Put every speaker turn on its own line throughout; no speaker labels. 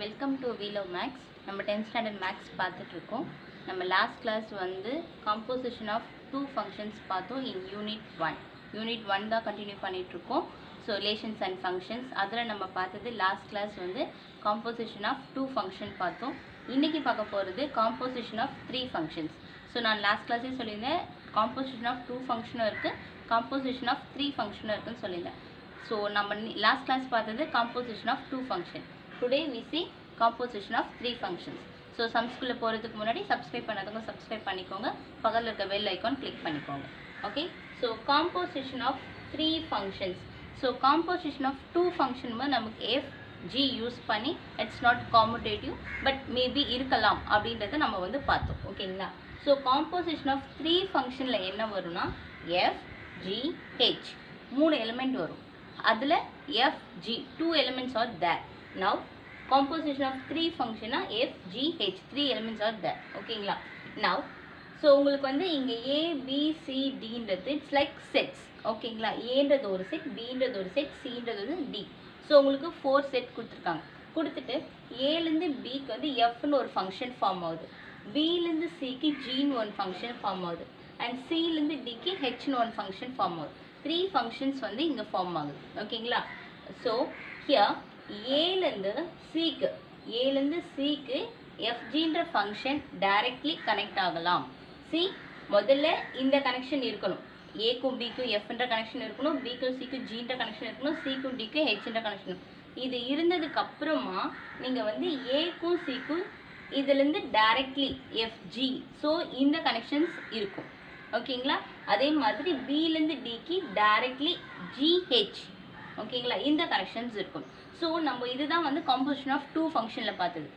Welcome to வீலோ maths. நம்ம 10th standard maths பார்த்துட்ருக்கோம். நம்ம லாஸ்ட் கிளாஸ் வந்து காம்போசிஷன் ஆஃப் டூ ஃபங்க்ஷன்ஸ் பார்த்தோம் இன் யூனிட் ஒன் தான் கண்டினியூ பண்ணிகிட்ருக்கோம். ஸோ ரிலேஷன்ஸ் அண்ட் ஃபங்க்ஷன்ஸ் அதில் நம்ம பார்த்தது லாஸ்ட் கிளாஸ் வந்து காம்போசிஷன் ஆஃப் டூ ஃபங்க்ஷன் பார்த்தோம். இன்றைக்கி பார்க்க போகிறது composition of three functions. So நான் லாஸ்ட் கிளாஸே சொல்லியிருந்தேன் காம்போசிஷன் ஆஃப் டூ ஃபங்க்ஷனும் இருக்குது, காம்போசிஷன் ஆஃப் த்ரீ ஃபங்க்ஷனும் இருக்குதுன்னு சொல்லியிருந்தேன். ஸோ நம்ம லாஸ்ட் கிளாஸ் பார்த்தது composition of two function. Today we see composition of three functions. So சம்ஸ்குள்ளே போகிறதுக்கு முன்னாடி சப்ஸ்கிரைப் பண்ணாதவங்க சப்ஸ்கிரைப் பண்ணிக்கோங்க, பக்கத்தில் இருக்க பெல் ஐக்கான் கிளிக் பண்ணிக்கோங்க. Okay, so composition of three functions. So composition of two function நமக்கு FG யூஸ் பண்ணி it's not commutative but maybe இருக்கலாம் அப்படின்றத நம்ம வந்து பார்த்தோம். ஓகேங்களா? ஸோ காம்போசிஷன் ஆஃப் த்ரீ ஃபங்க்ஷனில் என்ன வரும்னா FGH மூணு எலிமெண்ட் வரும். அதில் FG two elements are there. Now composition of three function FGH three elements are there. ஓகேங்களா? Now so உங்களுக்கு வந்து இங்கே ABCDன்றது இட்ஸ் லைக் செட்ஸ். ஓகேங்களா? ஏன்றது ஒரு செட், பின்றது ஒரு செட், சின்றது வந்து டி. ஸோ உங்களுக்கு 4 செட் கொடுத்துருக்காங்க. கொடுத்துட்டு ஏலேருந்து பிக்கு வந்து எஃப்னு ஒரு ஃபங்க்ஷன் ஃபார்ம் ஆகுது, பிலேருந்து சிக்கு ஜின்னு ஒன் ஃபங்க்ஷன் ஃபார்ம் ஆகுது, அண்ட் சிலேருந்து டிக்கு ஹெச்னு ஒன் ஃபங்க்ஷன் ஃபார்ம் ஆகுது. த்ரீ ஃபங்க்ஷன்ஸ் வந்து இங்கே ஃபார்ம் ஆகுது. ஓகேங்களா? ஸோ ஹியர் ஏலேருந்து சிக்கு எஃப்ஜின்ற ஃபங்க்ஷன் டைரக்ட்லி கனெக்ட் ஆகலாம். சி முதல்ல இந்த கனெக்ஷன் இருக்கணும், ஏக்கும் பிக்கும் எஃப்ன்ற கனெக்ஷன் இருக்கணும், பிக்கும் சிக்கும் ஜின்ற கனெக்ஷன் இருக்கணும், சிக்கும் டிக்கும் ஹெச்ன்ற கனெக்ஷன். இது இருந்ததுக்கு அப்புறமா நீங்கள் வந்து ஏக்கும் சிக்கும் இதுலேருந்து டைரக்ட்லி எஃப்ஜி, ஸோ இந்த கனெக்ஷன்ஸ் இருக்கும். ஓகேங்களா? அதே மாதிரி பிலேருந்து டிக்கு டைரக்ட்லி ஜிஹெச். ஓகேங்களா? இந்த கனெக்ஷன்ஸ் இருக்கும். ஸோ நம்ம இதுதான் வந்து காம்போசிஷன் ஆஃப் டூ ஃபங்க்ஷனில் பார்த்தது.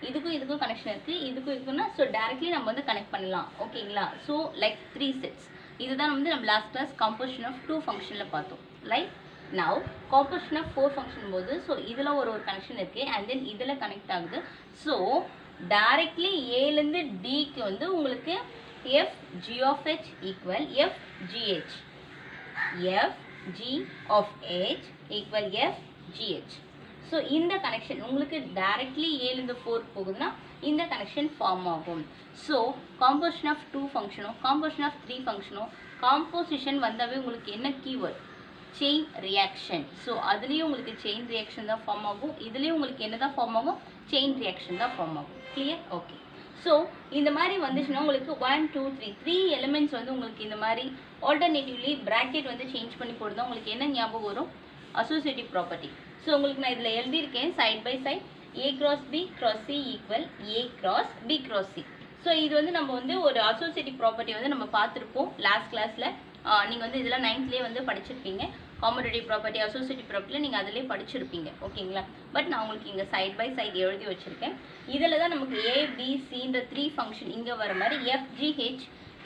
இதுக்கும் கனெக்ஷன் இருக்குது, இருக்குன்னா ஸோ டேரெக்ட்லி நம்ம வந்து கனெக்ட் பண்ணலாம். ஓகேங்களா? So like three sets. இதுதான் வந்து நம்ம last class composition of two ஃபங்க்ஷனில் பார்த்தோம். Like now composition of four function போது ஸோ இதில் ஒரு கனெக்ஷன் இருக்குது அண்ட் தென் இதில் கனெக்ட் ஆகுது. ஸோ டேரெக்ட்லி ஏலேருந்து டிக்கு வந்து உங்களுக்கு FG of H equal FGH, FG of H equal FGH. So இந்த கனெக்ஷன் உங்களுக்கு டைரக்ட்லி ஏலேருந்து 4 போகுதுன்னா இந்த கனெக்ஷன் ஃபார்ம் ஆகும். ஸோ காம்போசிஷன் ஆஃப் டூ ஃபங்க்ஷனும் காம்போசிஷன் ஆஃப் த்ரீ ஃபங்க்ஷனும் காம்போசிஷன் வந்தாவே உங்களுக்கு என்ன கீவேர்ட்? Chain reaction. ஸோ அதுலேயும் உங்களுக்கு செயின் ரியாக்ஷன் தான் ஃபார்ம் ஆகும், இதுலேயும் உங்களுக்கு என்ன தான் ஃபார்ம் ஆகும்? செயின் ரியாக்ஷன் தான் ஃபார்ம் ஆகும். கிளியர்? ஓகே. ஸோ இந்த மாதிரி வந்துச்சுன்னா உங்களுக்கு 1 2 3 த்ரீ எலிமெண்ட்ஸ் வந்து உங்களுக்கு இந்த மாதிரி ஆல்டர்னேட்டிவ்லி ப்ராக்கெட் வந்து சேஞ்ச் பண்ணி போடுறதா உங்களுக்கு என்ன ஞாபகம் வரும்? Associative property. ஸோ உங்களுக்கு நான் இதில் எழுதியிருக்கேன் side by side A cross B cross C equal A cross B cross C. So இது வந்து நம்ம வந்து ஒரு அசோசியேட்டிவ் ப்ராப்பர்ட்டி வந்து நம்ம பார்த்துருப்போம் லாஸ்ட் கிளாஸில். நீங்கள் வந்து இதெல்லாம் 9th வந்து படிச்சிருப்பீங்க. காமோடேட்டிவ் ப்ராப்பர்ட்டி, அசோசியேட்டிவ் ப்ராப்பர்ட்டியில் நீங்கள் அதிலே படிச்சிருப்பீங்க. ஓகேங்களா? பட் நான் உங்களுக்கு இங்கே சைட் பை சைட் எழுதி வச்சுருக்கேன். இதில் தான் நமக்கு ABCன்ற த்ரீ ஃபங்க்ஷன் இங்கே வர மாதிரி FGH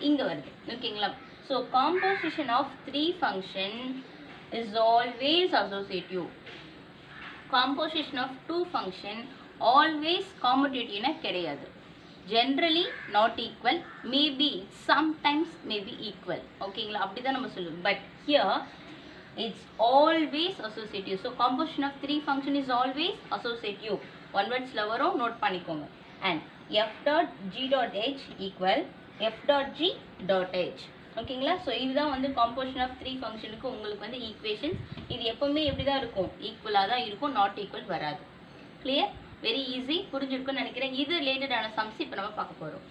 இங்கே வருது. ஓகேங்களா? So composition of three function is always associative. Composition of two function always commutative கிடையாது. Generally not equal, maybe sometimes maybe equal. ஓகேங்களா? அப்படி தான் நம்ம சொல்லுவோம். But here it's always associative. So composition of three function is always associative. One wordsல வரும், note பண்ணிக்கோங்க. And f dot g dot h equal f dot g dot h. ஓகேங்களா? So இதுதான் வந்து காம்போசிஷன் ஆஃப் த்ரீ ஃபங்க்ஷனுக்கு உங்களுக்கு வந்து equations. இது எப்போவுமே எப்படி தான் இருக்கும்? ஈக்குவலாக தான் இருக்கும், நாட் ஈக்குவல் வராது. கிளியர்? வெரி ஈஸி, புரிஞ்சிருக்குன்னு நினைக்கிறேன். இது ரிலேட்டடான சம்ஸ் இப்போ நம்ம பார்க்க போகிறோம்.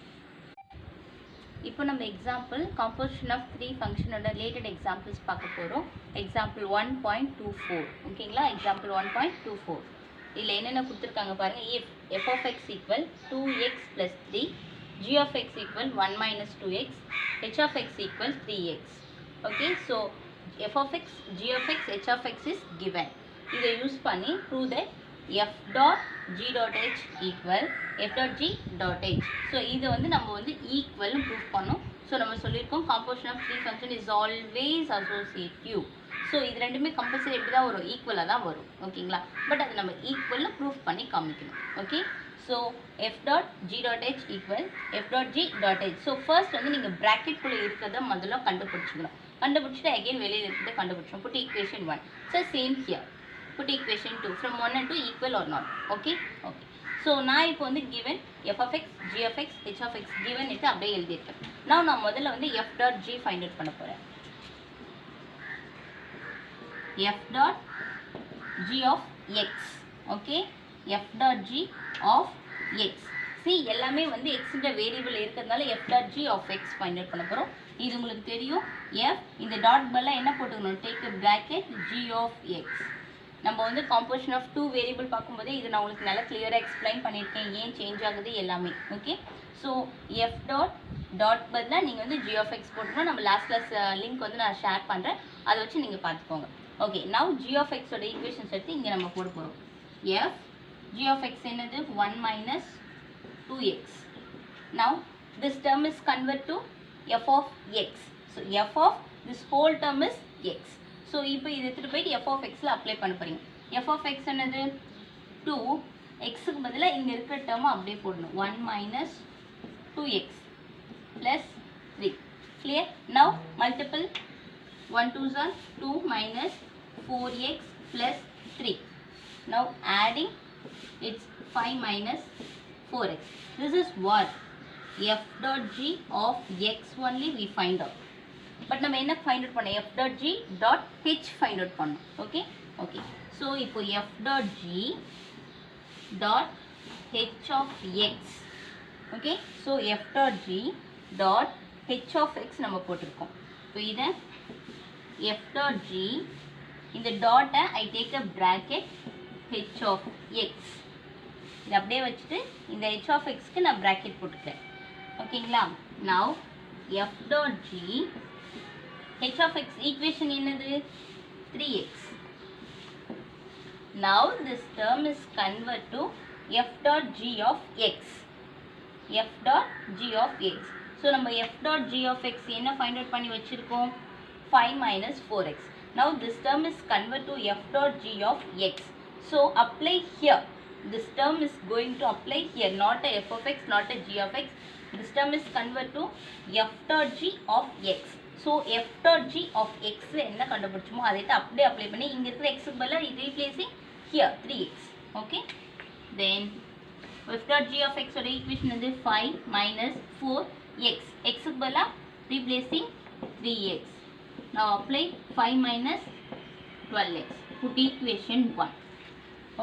இப்போ நம்ம எக்ஸாம்பிள் காம்போசிஷன் ஆஃப் த்ரீ ஃபங்க்ஷனோட ரிலேட்டட் எக்ஸாம்பிள்ஸ் பார்க்க போகிறோம். எக்ஸாம்பிள் 1.24. ஓகேங்களா? எக்ஸாம்பிள் 1.24 இதில் என்னென்ன கொடுத்துருக்காங்க பாருங்கள். If f of x equal 2x plus 3, g of x equal 1 minus 2x, h of x equal 3x. Okay, so f of x, g of x, h of x is given. இதை use பண்ணி prove that f dot g dot h equal f dot g dot h. So இது வந்து நம்ம வந்து ஈக்குவல்னு prove பண்ணோம். So நம்ம சொல்லியிருக்கோம் composition of three function is always associative. So இது ரெண்டுமே கம்பல்சரி எப்படி தான் வரும்? ஈக்குவலாக தான் வரும். ஓகேங்களா? பட் அது நம்ம ஈக்குவல்னு ப்ரூவ் பண்ணி காமிக்கணும். Okay, so f dot g dot h equal f dot g dot h. So first வந்து நீங்கள் ப்ராக்கெட்குள்ளே இருக்கிறத முதல்ல கண்டுபிடிச்சிக்கணும். கண்டுபிடிச்சிட்டு அகெயின் வெளியில் இருக்கிறத கண்டுபிடிச்சோம். Put equation 1. So same here put equation 2 from 1 and 2 equal or not. Okay. So நான் இப்போ வந்து given f of x, g of x, h of x given இட்டு அப்படியே எழுதியிருக்கேன். நான் முதல்ல வந்து f dot g find out பண்ண போறேன். f dot g of x. Okay. f dot g of x. See எல்லாமே வந்து x என்ற வேரியபிள் இருக்கிறதுனால f dot g of x find out பண்ண போறோம். இது உங்களுக்கு தெரியும். f இந்த டாட் பதிலா என்ன போட்டுக்கணும்? Take a bracket g of x. நம்ம வந்து composition of two variable பார்க்கும்போது இது நான் உங்களுக்கு நல்லா clear எக்ஸ்பிளைன் பண்ணியிருக்கேன். ஏன் சேஞ்ச் ஆகுது எல்லாமே. ஓகே. ஸோ f டாட் பதிலா நீங்கள் வந்து g of x போட்டுக்கணும். நம்ம லாஸ்ட் கிளாஸ் லிங்க் வந்து நான் ஷேர் பண்ணுறேன். அதை வச்சு நீங்கள் பார்த்துக்கோங்க. Okay. Now g of x ஓட ஈக்குவேஷன்ஸ் எடுத்து இங்கே நம்ம போட போகிறோம். f g of x என்னது? 1 minus 2x. Now this term is convert to f of x. So f of this whole term is x. So இப்போ இது எடுத்துட்டு போய் f of x ல அப்ளை பண்ண போறீங்க. f of x என்னது? 2 x க்கு பதிலா இங்க இருக்கிற டேர்ம் அப்படியே போடணும். 1 minus 2x plus 3. Clear? Now multiple 1 2s are 2 minus 4x plus 3. Now adding it's 5 minus 4x. This is what f dot g of x only we find out. But நம்ம என்ன find out பண்ணோம்? f dot g dot h find out பண்ணோம். Okay. So இப்போ f dot g dot h of x. Okay. So f dot g dot h of x நம்ம போட்டிருக்கோம். இப்போ இதை f dot g இந்த டாட்டை I take a bracket h of x. இது அப்படியே வச்சுட்டு இந்த h of x க்கு நான் bracket போட்டுக்கிறேன். ஓகேங்களா? Now f dot g h of x equation என்னது? 3x. Now this term is convert to f dot g of x. f dot g of x. So நம்ம f dot g of x என்ன find out பண்ணி வச்சிருக்கோம்? 5 minus 4x. Now this term is convert to f dot g of x. So apply here. This term is going to apply here, not a f of x, not a g of x. This term is convert to f dot g of x. So f dot g of x என்ன கண்டுபிடிச்சோமோ அதை அப்படியே apply பண்ணி இங்க இருக்கிற x க்கு பதிலா replacing here 3x. Okay. Then f dot g of x ஓட equation வந்து 5 minus 4x. x க்கு பதிலா replacing 3x. Now apply 5 minus 12x. Put equation 1.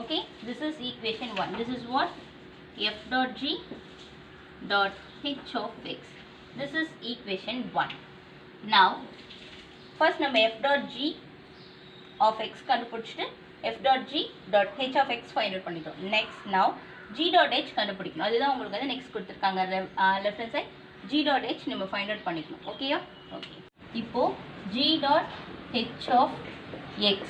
Okay. This is equation 1. This is what? f dot g dot h of x. This is equation 1. Now first நம்ம f dot g of x கண்டுபிடிச்சிட்டு f dot g dot h of x find out பண்ணிட்டோம். Next now g dot h கண்டுபிடிக்கணும். அதுதான் உங்களுக்கு வந்து next கொடுத்திருக்காங்க left hand side g dot h நம்ம find out பண்ணிக்கணும். ஓகேயா? ஓகே. இப்போ g dot h of x.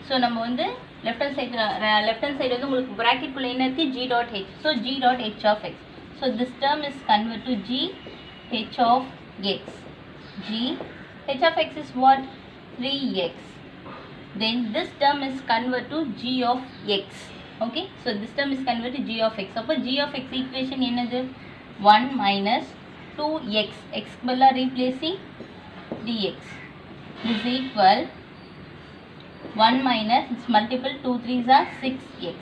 So நம்ம வந்து லெஃப்ட் ஹேண்ட் சைடு வந்து உங்களுக்கு bracket குள்ள என்ன இருக்கு? g dot h. So g dot h of x. So this term is convert to g h of x. g h of x is what? 3x. Then this term is convert to g of x. Okay. So this term is convert to g of x. So g of x equation என்னது? 1 minus 2x. x பதிலா replacing dx. This is equal 1 minus its multiple 2 3s are 6x.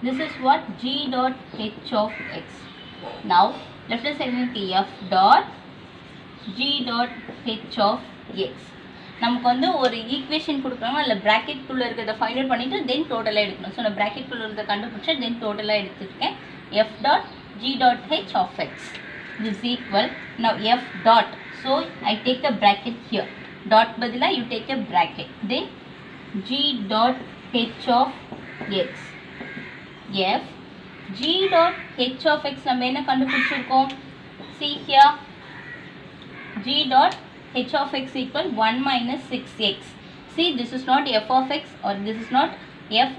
This is what? g dot h of x. Now left hand side இருக்கு f dot g dot h of x. நமக்கு வந்து ஒரு equation கொடுக்குறாங்க, அதில் bracket குள்ள இருக்கிறத find out பண்ணிட்டு தென் டோட்டலாக எடுக்கணும். ஸோ நான் bracket குள்ள இருக்கிறத கண்டுபிடிச்சா தென் டோட்டலாக எடுத்துருக்கேன். f dot g dot h of x. This is equal. Now f dot. So I take a bracket here. Dot பதிலா you take a bracket. Then g dot h of x. f g dot h of x நம்ம என்ன கண்டுபிடிச்சிருக்கோம்? See here. g dot h of x equal 1 minus 6x. See this is not f of x or this is not f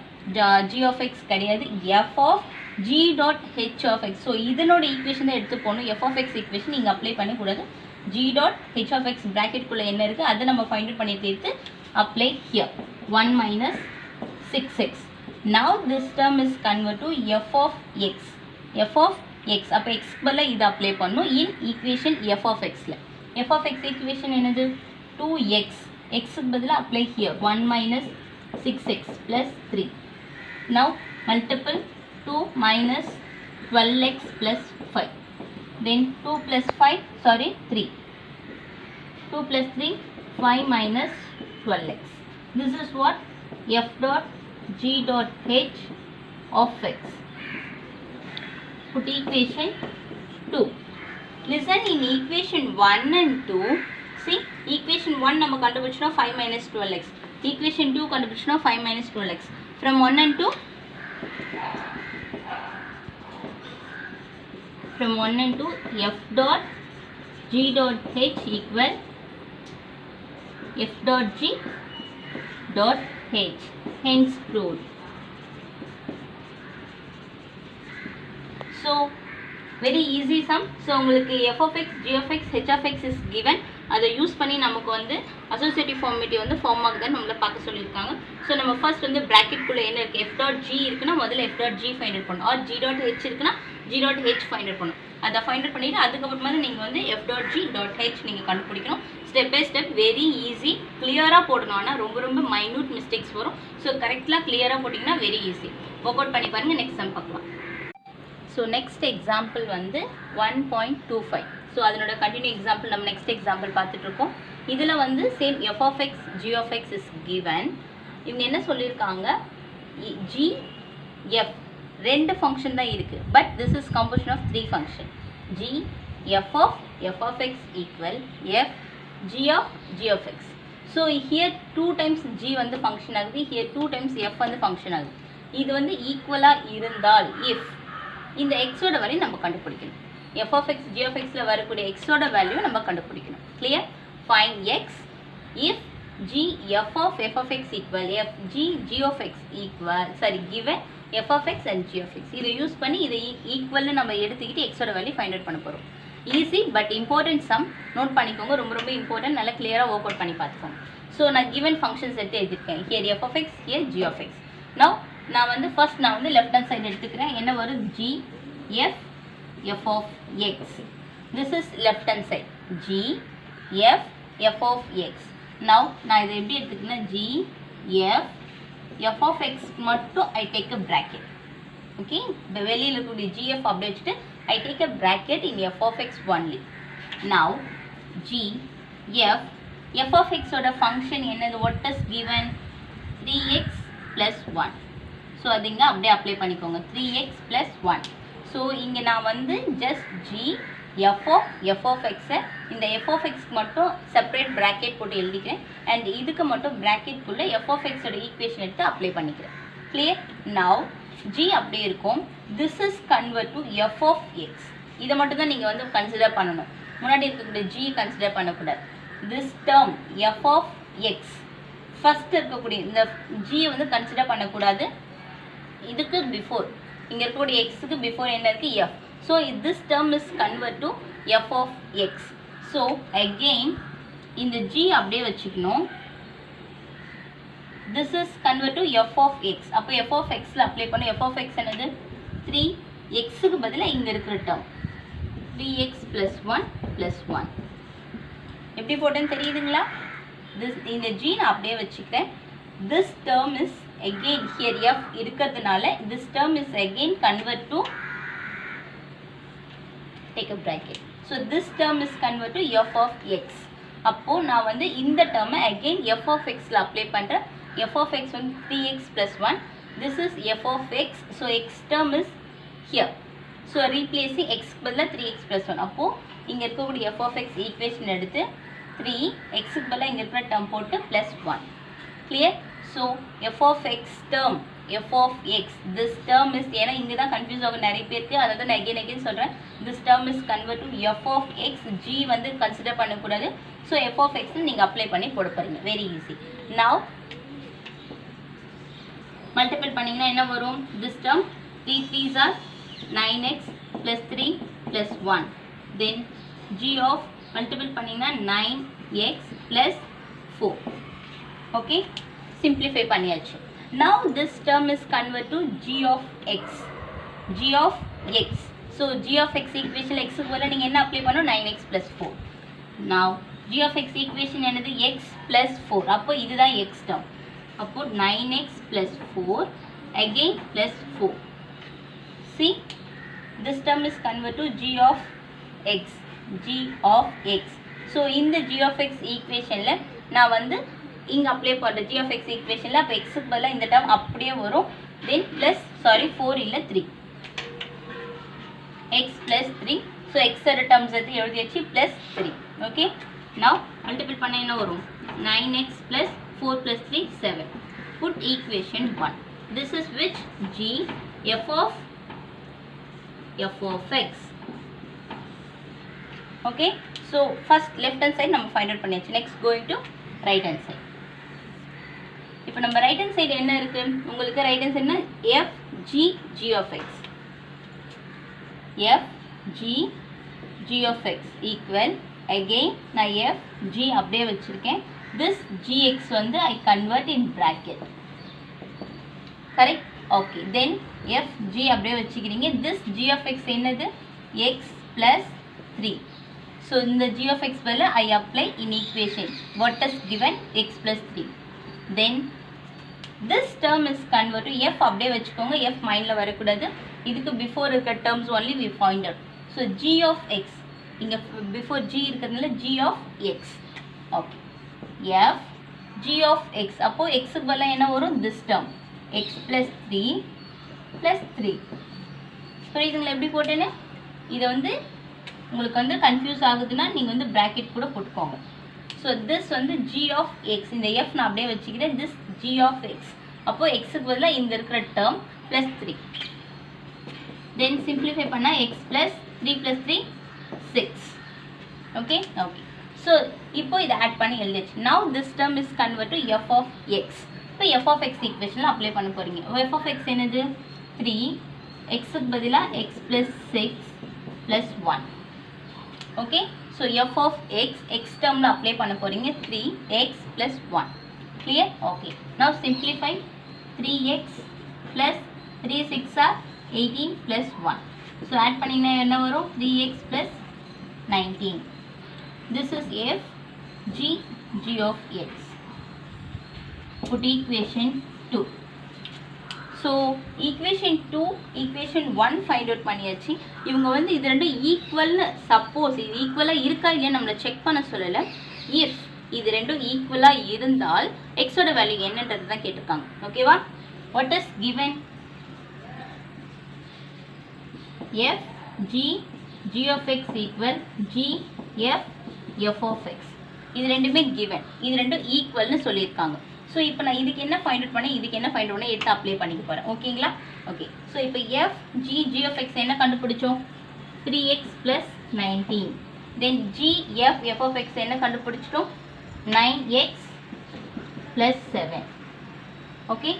g of x கிடையாது. f of g dot h of x. So இதனோட equation தான் எடுத்து போகணும். f of x equation நீங்கள் apply பண்ணக்கூடாது. g dot h of x bracket குள்ள என்ன இருக்குது அதை நம்ம ஃபைண்ட் அவுட் பண்ணி தீர்த்து apply here 1 minus 6x. Now this term is convert to f of x. f of x. அப்போ x பதிலா இது அப்ளை பண்ணணும் in equation f of x ல. f of x equation என்னது? 2x. x பதிலா apply here 1 minus 6x plus 3. Now multiple 2 minus 12x plus 5. Then 2 plus 5, sorry 3. 2 plus 3, 5 minus 12x. This is what? F dot g dot h of x. Put equation 2. Listen, in equation 1 and 2, see, equation 1 நம்ம கண்டுபிடிச்சோம் 5 minus 12x. Equation 2 கண்டுபிடிச்சோம் 5 minus 12x. From 1 and 2, from 1 and 2, f dot g dot h equal f dot g dot h. Hence proved. So very easy sum. So உங்களுக்கு f of x, g of x, h of x is given. அதை use பண்ணி நமக்கு வந்து associative formative வந்து form ஆகுதுன்னு நம்மளை பார்க்க சொல்லியிருக்காங்க. ஸோ நம்ம ஃபர்ஸ்ட் வந்து ப்ராக்கெட்குள்ளே என்ன இருக்குது, எஃப் டாட் ஜி இருக்குன்னா முதல்ல F dot G find out பண்ணணும், ஆர் ஜி டாட் ஹெச் இருக்குன்னா G dot H find out பண்ணணும். அதை ஃபைண்ட் அவுட் பண்ணிவிட்டு அதுக்கப்புறமா நீங்கள் வந்து F dot G dot H நீங்கள் கண்டுபிடிக்கணும். Step by step very easy, கிளியராக போடணும். ஆனால் ரொம்ப ரொம்ப மைன்யூட் மிஸ்டேக்ஸ் வரும். ஸோ கரெக்டாக கிளியராக போட்டிங்கன்னா வெரி ஈஸி. ஒர்க் அவுட் பண்ணி பாருங்கள். நெக்ஸ்ட் சம் பார்க்கலாம். ஸோ நெக்ஸ்ட் எக்ஸாம்பிள் வந்து 1.25. ஸோ அதனோட கண்டினியூ எக்ஸாம்பிள் நம்ம நெக்ஸ்ட் எக்ஸாம்பிள் பார்த்துட்ருக்கோம். இதில் வந்து same F of X, G of X is given. இவங்க என்ன சொல்லியிருக்காங்க, ஜி எஃப் ரெண்டு ஃபங்க்ஷன் தான் இருக்குது. But this is composition of 3 function. G F of X equal F G of X. So here 2 times G வந்து function ஆகுது, here 2 times F வந்து function ஆகுது. இது வந்து ஈக்குவலாக இருந்தால் இஃப் இந்த எக்ஸோட வேல்யூ நம்ம கண்டுபிடிக்கணும். F of X, G of எக்ஸில் வரக்கூடிய எக்ஸோட வேல்யூ நம்ம கண்டுபிடிக்கணும். Clear? Find X if G F of X equal F G of X equal given F of X and G of X. இதை யூஸ் பண்ணி இதை ஈக்குவல்னு நம்ம எடுத்துக்கிட்டு எக்ஸோட வேல்யூ ஃபைண்ட் அவுட் பண்ண போகிறோம். Easy but important sum, note பண்ணிக்கோங்க. ரொம்ப ரொம்ப இம்பார்ட்டன்ட், நல்லா கிளியராக ஒர்க் அவுட் பண்ணி பார்த்துக்கோங்க. ஸோ நான் கிவன் ஃபங்க்ஷன்ஸ் எடுத்து எழுதிருக்கேன். Here f of x, here g of X. Now நான் வந்து ஃபர்ஸ்ட் நான் வந்து லெஃப்ட் ஹேண்ட் சைடு எடுத்துக்கிறேன். என்ன வரும், G F of X. This is left hand side, G F of X. Now நான் இதை எப்படி எடுத்துக்கிறேன்னா ஜி எஃப் ஆஃப் எக்ஸ் மட்டும் I take a bracket. Okay, இப்போ வெளியில் இருக்கக்கூடிய ஜிஎஃப் அப்படியே வச்சுட்டு I take a bracket in F of X only. Now G F of எக்ஸோட ஃபங்க்ஷன் என்னது, what is given 3x plus 1. So அது இங்கே அப்படியே அப்ளை பண்ணிக்கோங்க, 3x plus 1. ஸோ இங்கே நான் வந்து ஜஸ்ட் ஜி எஃப் ஆஃப் எக்ஸை இந்த எஃப் ஆஃப் எக்ஸ்க்கு மட்டும் செப்பரேட் ப்ராக்கெட் போட்டு எழுதிக்கிறேன். அண்ட் இதுக்கு மட்டும் ப்ராக்கெட்குள்ளே எஃப் ஆஃப் எக்ஸோட ஈக்குவேஷன் எடுத்து அப்ளை பண்ணிக்கிறேன். கிளியர்? நவ் ஜி அப்படியே இருக்கும். This is convert to F of X. இதை மட்டும் தான் நீங்கள் வந்து கன்சிடர் பண்ணணும், முன்னாடி இருக்கக்கூடிய ஜி கன்சிடர் பண்ணக்கூடாது. This term F of X first இருக்கக்கூடிய இந்த ஜியை வந்து கன்சிடர் பண்ணக்கூடாது. இதுக்கு பிஃபோர், இங்கே இருக்கக்கூடிய எக்ஸுக்கு பிஃபோர் என்ன இருக்குது, F. So this term is convert to F of X. So again இந்த ஜி அப்படியே வச்சுக்கணும். This is convert to F of X. அப்போ எஃப் ஆஃப் எக்ஸில் அப்ளை பண்ணணும். எஃப் ஆஃப் எக்ஸ் என்னது, 3xக்கு பதிலாக இங்கே இருக்கிற டேர்ம் 3x plus 1 plus 1. எப்படி போட்டேன்னு தெரியுதுங்களா? இந்த ஜி நான் அப்படியே வச்சுக்கிறேன். this term is again here f இருக்கிறதுனால this term is again convert to, take a bracket, so this term is convert to f of x. அப்போ நான் வந்து இந்த டேர்மை again f of x ல அப்ளை பண்ணுறேன். f of x வந்து 3x plus 1. this is f of x, so x term is here, so replacing x பதிலாக 3x plus 1. அப்போ இங்கே இருக்கக்கூடிய f of x ஈக்குவேஷன் எடுத்து 3x பதிலாக இங்கே இருக்கிற டேர்ம் போட்டு plus 1. Clear? So f of x term, f of x, this term is, ஏன்னா இங்கே தான் கன்ஃபியூஸ் ஆகும் நிறைய பேருக்கு, அதை தான் நான் again சொல்கிறேன். this term is convert to f of x. g வந்து கன்சிடர் பண்ணக்கூடாது. ஸோ f of x நீங்கள் அப்ளை பண்ணி போட போகிறீங்க. Very easy. நவ் மல்டிபிள் பண்ணிங்கன்னா என்ன வரும், this term 3 3s are 9x plus 3 plus 1. then g of multiple பண்ணிங்கன்னா 9x plus 4. okay, simplify பண்ணியாச்சு. now this term is convert to g of x. g of x, so g of x equation x க்கு பதிலா நீங்க என்ன apply பண்ணனும், 9x plus 4. now g of x equation என்னது, x plus 4. அப்போ இதுதான் x term. அப்போ 9x plus 4 again plus 4. See, this term is converted to g of x. G of x. So இந்த g of x equationல நான் வந்து இங்க apply பண்ற g of x equationல அப்ப x க்கு பதிலா இந்த term அப்படியே வரும். Then plus 4 இல்ல 3. x plus 3. So x ஓட terms எடுத்து எழுதியாச்சு plus 3. Okay. Now multiply பண்ணா என்ன வரும்? 9x plus 4 plus 3 7. Put equation 1. This is which? G f of x. Okay. So first left hand side நம்ம find out பண்ணியாச்சு. Next going to right hand side. இப்போ நம்ம right hand side என்ன இருக்கு? உங்களுக்கு right hand side என்ன? f g of x. f g of x equal again நான் f g அப்படியே வச்சிருக்கேன். This gx வந்து I convert in bracket. Correct? Okay. Then f g அப்படியே வச்சுக்கிறீங்க. This g of x என்னது? x plus 3. So இந்த g of x பதிலா I apply in equation. What is given? x plus 3. Then this term is converted to f அப்படியே வச்சுக்கோங்க. f மைண்ட்ல வரக்கூடாது. இதுக்கு before இருக்க terms only we find out. So g of x இங்க before g இருக்கிறதுனால g of x. Okay. f g of x அப்போ x க்கு பதிலா என்ன வரும்? This term x plus 3 plus 3. புரியுதுங்களா எப்படி போட்டேன்னு? இது வந்து உங்களுக்கு வந்து கன்ஃபியூஸ் ஆகுதுன்னா நீங்க வந்து bracket கூட போட்டுக்கோங்க. So this வந்து g of x இந்த f நான் அப்படியே வச்சுக்கிறேன். This g of x அப்போ x க்கு பதிலா இங்க இருக்கிற term plus 3. Then simplify பண்ணா x plus 3 plus 3 6. Okay. Okay. So இப்போ இதை add பண்ணி எழுதியாச்சு. Now this term is converted to f of x. இப்போ f of x equationல apply பண்ண போறீங்க. f of x என்னது? 3 x க்கு பதிலா x plus 6 plus 1. Okay. So f of x termல apply பண்ண போறீங்க 3x plus 1. Clear? Okay. Now simplify 3x plus 3 6 are 18 plus 1. So add பண்ணீங்கன்னா என்ன வரும்? 3x plus 19. This is f g of x. Put equation 2. So equation 2 equation 1 find out பண்ணியாச்சு. இவங்க வந்து இது ரெண்டு ஈக்குவல்னு சப்போஸ் இது ஈக்குவலா இருக்கா இல்லையா நம்மள செக் பண்ண சொல்லல. if இது ரெண்டும் ஈக்குவலா இருந்தால் x ஓட வேல்யூ என்னன்றது தான் கேட்டிருக்காங்க. ஓகேவா? what is given? f g of x equal g f of x. இது ரெண்டுமே given. இது ரெண்டும் ஈக்குவல்னு சொல்லியிருக்காங்க. ஸோ இப்போ நான் இதுக்கு என்ன ஃபைண்ட் அவுட் பண்ணேன் இதுக்கு என்ன ஃபைண்ட் அவுட் எடுத்து அப்ளை பண்ணிக்க போகிறேன். ஓகேங்களா? ஓகே. ஸோ இப்போ f g of x என்ன கண்டுபிடிச்சோம்? 3x plus 19. Then g f of x என்ன கண்டுபிடிச்சிட்டோம்? 9x plus 7. Okay.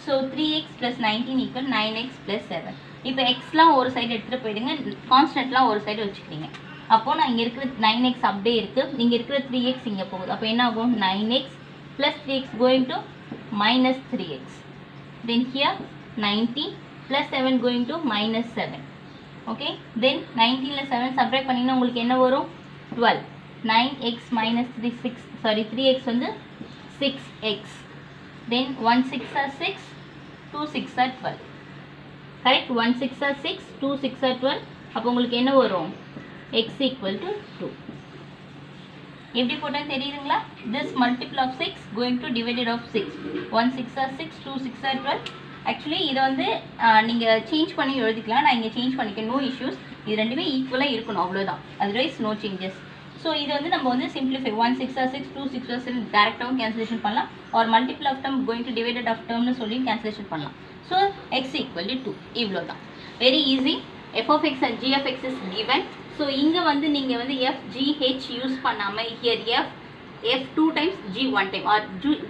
So 3x plus 19 equal 9x plus 7. இப்போ எக்ஸ்லாம் ஒரு சைடு எடுத்துகிட்டு போயிடுங்க, கான்ஸ்டன்ட்லாம் ஒரு சைடு வச்சுக்கிறீங்க. அப்போது நான் இங்கே இருக்கிற 9x அப்படியே இருக்குது, இங்கே இருக்கிற 3x இங்கே போகுது. அப்போ என்ன ஆகும்? 9x plus 3x going to minus 3x. Then here 90 plus 7 going to minus 7. Okay. Then 19 ல 7 subtract பண்ணிங்கன்னா உங்களுக்கு என்ன வரும்? 12. 9x minus 3x வந்து 6x. Then 1 6 are 6, 2 6 are 12. Correct? 1 6 are 6, 2 6 are 12. அப்போ உங்களுக்கு என்ன வரும்? x equal to 2. எப்படி போட்டான்னு தெரியுதுங்களா? this multiple of 6 going to divided of 6. 1 6 are 6, 2 6 are 12. Actually இதை வந்து நீங்கள் சேஞ்ச் பண்ணி எழுதிக்கலாம். நான் இங்கே சேஞ்ச் பண்ணிக்க நோ இஷ்யூஸ். இது ரெண்டுமே ஈக்குவலாக இருக்கணும், அவ்வளோதான். Otherwise no changes. ஸோ இது வந்து நம்ம வந்து சிம்பிளிஃபை 1 6 are 6, 2 6 are 6 டேரெக்டாகவும் கேன்சலேஷன் பண்ணலாம். ஒரு multiple of term going to divided of டேர்ம்னு சொல்லி கேன்சலேஷன் பண்ணலாம். So x equal to 2. இவ்வளோ தான். Very easy. f of x and g of x is given. So இங்கே வந்து நீங்கள் வந்து f g h யூஸ் பண்ணாமல் here f 2 times g 1 time or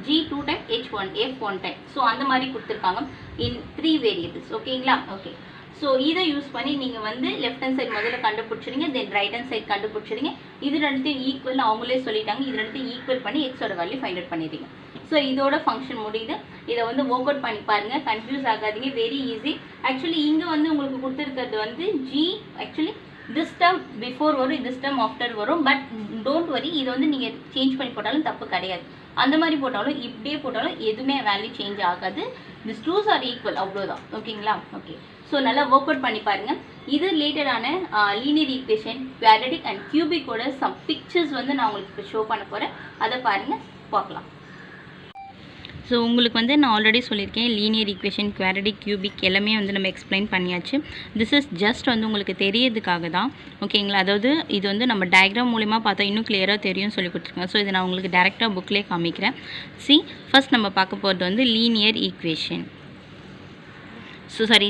g 2 time f 1 time. So அந்த மாதிரி கொடுத்துருக்காங்க in 3 variables. ஓகேங்களா? ஓகே. ஸோ இதை யூஸ் பண்ணி நீங்கள் வந்து லெஃப்ட் ஹேண்ட் சைட் முதல்ல கண்டுபிடிச்சிருங்க, தென் ரைட் ஹேண்ட் சைட் கண்டுபிடிச்சிருங்க. இது ரெண்டுத்தையும் ஈக்குவல்னு அவங்களே சொல்லிட்டாங்க. இது ரெண்டுத்தையும் ஈக்குவல் பண்ணி எக்ஸோட வேல்யூ ஃபைண்ட் அவுட் பண்ணிடுங்க. ஸோ இதோட ஃபங்க்ஷன் முடியுது. இதை வந்து ஒர்க் அவுட் பண்ணி பாருங்கள், கன்ஃபியூஸ் ஆகாதீங்க. Very easy. ஆக்சுவலி இங்கே வந்து உங்களுக்கு கொடுத்துருக்கிறது வந்து g actually this term before வரும், திஸ் டேர்ம் ஆஃப்டர் வரும். பட் டோன்ட் வரி, இது வந்து நீங்கள் சேஞ்ச் பண்ணி போட்டாலும் தப்பு கிடையாது. அந்த மாதிரி போட்டாலும் இப்படியே போட்டாலும் எதுவுமே வேல்யூ சேஞ்ச் ஆகாது. திஸ் டூஸ் ஆர் ஈக்குவல், அவ்வளோதான். ஓகேங்களா? ஓகே, ஸோ நல்லா ஒர்க் அவுட் பண்ணி பாருங்கள். இது ரிலேட்டடான லீனியர் ஈக்குவேஷன், குவாட்ரடிக் அண்ட் கியூபிக்கோட சம் பிக்சர்ஸ் வந்து நான் உங்களுக்கு இப்போ ஷோ பண்ண போகிறேன். அதை பாருங்கள், பார்க்கலாம். ஸோ உங்களுக்கு வந்து நான் ஆல்ரெடி சொல்லியிருக்கேன், லீனியர் ஈக்குவேஷன், குவாட்ரடிக், கியூபிக் எல்லாமே வந்து நம்ம எக்ஸ்பிளைன் பண்ணியாச்சு. திஸ் இஸ் ஜஸ்ட் வந்து உங்களுக்கு தெரியறதுக்காக தான். ஓகேங்களா? அதாவது இது வந்து நம்ம டயக்ராம் மூலிமா பார்த்தா இன்னும் கிளியராக தெரியும்னு சொல்லி கொடுத்துருக்கேன். ஸோ இதை நான் உங்களுக்கு டேரெக்டாக புக்லேயே காமிக்கிறேன். ஃபர்ஸ்ட் நம்ம பார்க்க போகிறது வந்து லீனியர் ஈக்குவேஷன்.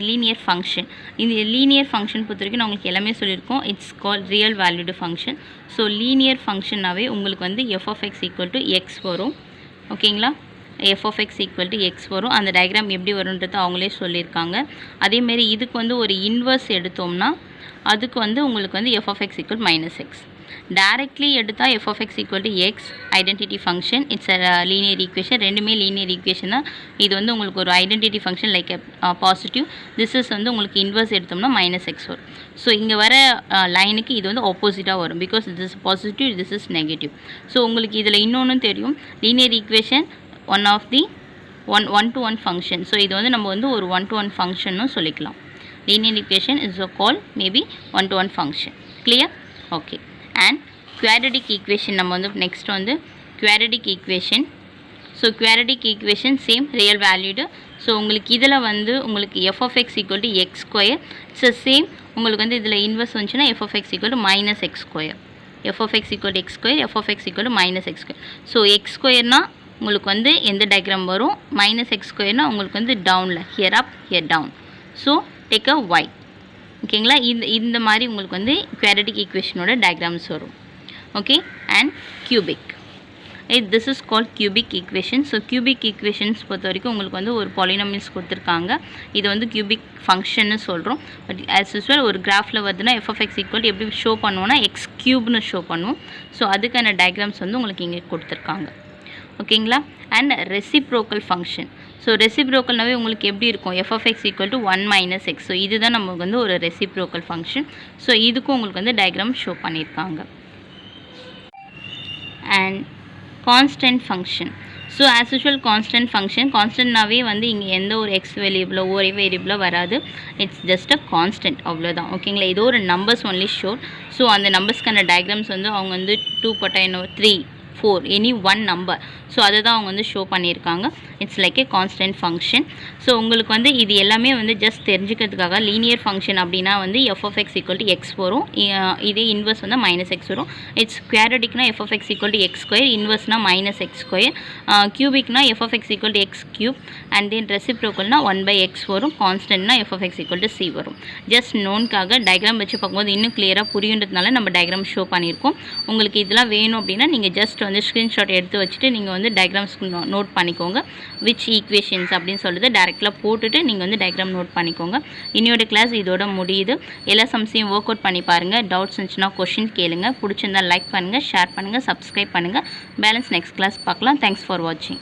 Linear function. இந்த லீனியர் ஃபங்க்ஷன் பொறுத்த வரைக்கும் நான் உங்களுக்கு எல்லாமே சொல்லியிருக்கோம். It's call real valued function. So linear ஃபங்க்ஷன்னாவே உங்களுக்கு வந்து f of X equal to x வரும். ஓகேங்களா? F of X equal to x வரும். அந்த டயக்ராம் எப்படி வரும்ன்றது அவங்களே சொல்லியிருக்காங்க. அதேமாரி இதுக்கு வந்து ஒரு இன்வர்ஸ் எடுத்தோம்னா அதுக்கு வந்து உங்களுக்கு வந்து f of X equal minus x. Directly எடுத்தால் f of X equal to x identity function. It's linear equation. ரெண்டுமே லீனியர் ஈக்குவேஷன் தான். இது வந்து உங்களுக்கு ஒரு identity function like positive. This is வந்து உங்களுக்கு இன்வர்ஸ் எடுத்தோம்னா மைனஸ் எக்ஸ் வரும். ஸோ இங்கே வர லைனுக்கு இது வந்து ஆப்போசிட்டாக வரும். Because this is positive, this is negative. So உங்களுக்கு இதில் இன்னொன்று தெரியும், linear equation one of the one to one function. So இது வந்து நம்ம வந்து ஒரு ஒன் டு ஒன் ஃபங்க்ஷன்னு சொல்லிக்கலாம். Linear equation is call maybe one to one function. Clear? Okay. And quadratic equation நம்ம வந்து நெக்ஸ்ட் வந்து quadratic equation. So quadratic equation same real valued. So உங்களுக்கு இதில் வந்து உங்களுக்கு F of X equal to X square. So same உங்களுக்கு வந்து இதில் இன்வர்ஸ் வந்துச்சுன்னா F of X equal to minus X square. F of X equal to X square, F of X equal to minus X square. So X ஸ்கொயர்னால் உங்களுக்கு வந்து எந்த diagram வரும், minus X ஸ்கொயர்னால் உங்களுக்கு வந்து டவுனில், here up here down. So take a Y. ஓகேங்களா? இந்த மாதிரி உங்களுக்கு வந்து குவாட்ரடிக் ஈக்குவேஷனோட டயக்ராம்ஸ் வரும். Okay. And cubic, this is called cubic equation. So cubic equations பொறுத்த வரைக்கும் உங்களுக்கு வந்து ஒரு பாலினாமியல்ஸ் கொடுத்துருக்காங்க. இது வந்து கியூபிக் ஃபங்க்ஷன்னு சொல்கிறோம். பட் ஆஸ் யூஸ்வல் ஒரு கிராஃபில் வருதுன்னா எஃப் ஆஃப் எக்ஸ் ஈக்குவல் எப்படி ஷோ பண்ணுவோம்னா எக்ஸ் க்யூப்னு ஷோ பண்ணுவோம். ஸோ அதுக்கான டயக்ராம்ஸ் வந்து உங்களுக்கு இங்கே கொடுத்துருக்காங்க. ஓகேங்களா? And reciprocal function. ஸோ ரெசிப்ரோக்கல்னாவே உங்களுக்கு எப்படி இருக்கும், F of X equal to one minus X. So இதுதான் நமக்கு வந்து ஒரு ரெசிப்ரோக்கல் ஃபங்க்ஷன். ஸோ இதுக்கும் உங்களுக்கு வந்து டயக்ராம் ஷோ பண்ணியிருக்காங்க. And constant function. So as usual constant function, கான்ஸ்டன்ட்னாவே வந்து இங்கே எந்த ஒரு எக்ஸ் வேரியபிளோ ஒரே வேரியபிளோ வராது. இட்ஸ் ஜஸ்ட் அ கான்ஸ்டன்ட், அவ்வளோதான். ஓகேங்களா? ஏதோ ஒரு நம்பர்ஸ் ஒன்லி ஷோர். ஸோ அந்த நம்பர்ஸ்க்கான டயக்ராம்ஸ் வந்து அவங்க வந்து 2 போட்டால் என்ன 3 4 எனி ஒன் நம்பர். ஸோ அதை தான் அவங்க வந்து ஷோ பண்ணியிருக்காங்க. It's like A constant function. So உங்களுக்கு வந்து இது எல்லாமே வந்து ஜஸ்ட் தெரிஞ்சுக்கிறதுக்காக லீனியர் ஃபங்க்ஷன் அப்படின்னா வந்து f of X equal to x வரும். இதே இன்வர்ஸ் வந்து மைனஸ் எக்ஸ் வரும். இட்ஸ் குவாட்ரடிக்னா f of X equal to X square, இன்வர்ஸ்னா மைனஸ் எக்ஸ் ஸ்கொயர். கியூபிக்னா f of X equal to x cube. And then ரெசிப்ரோக்கல்னா 1/x வரும். கான்ஸ்டன்ட்னா f of X equal to c வரும். ஜஸ்ட் நோன்காக டயக்ராம் வச்சு பார்க்கும்போது இன்னும் கிளியராக புரியுன்றதுனால நம்ம டயக்ராம் ஷோ பண்ணியிருக்கோம். உங்களுக்கு இதெல்லாம் வேணும் அப்படின்னா நீங்கள் ஜஸ்ட் வந்து ஸ்க்ரீன்ஷாட் எடுத்து வச்சுட்டு நீங்கள் வந்து டயக்ராம்ஸ்க்கு நோட் பண்ணிக்கோங்க. விச் ஈக்குவேஷன்ஸ் அப்படின்னு சொல்லிட்டு டேரெக்டாக போட்டுட்டு நீங்கள் வந்து டயக்ராம் நோட் பண்ணிக்கோங்க. இன்னொரு கிளாஸ் இதோட முடியுது. எல்லா சம்ஸையும் ஒர்க் அவுட் பண்ணி பாருங்கள். டவுட்ஸ் இருந்துச்சுன்னா கொஷின் கேளுங்க. பிடிச்சிருந்தா லைக் பண்ணுங்கள், ஷேர் பண்ணுங்கள், சப்ஸ்கிரைப் பண்ணுங்கள். பேலன்ஸ் நெக்ஸ்ட் கிளாஸ் பார்க்கலாம். தேங்க்ஸ் ஃபார் வாட்சிங்.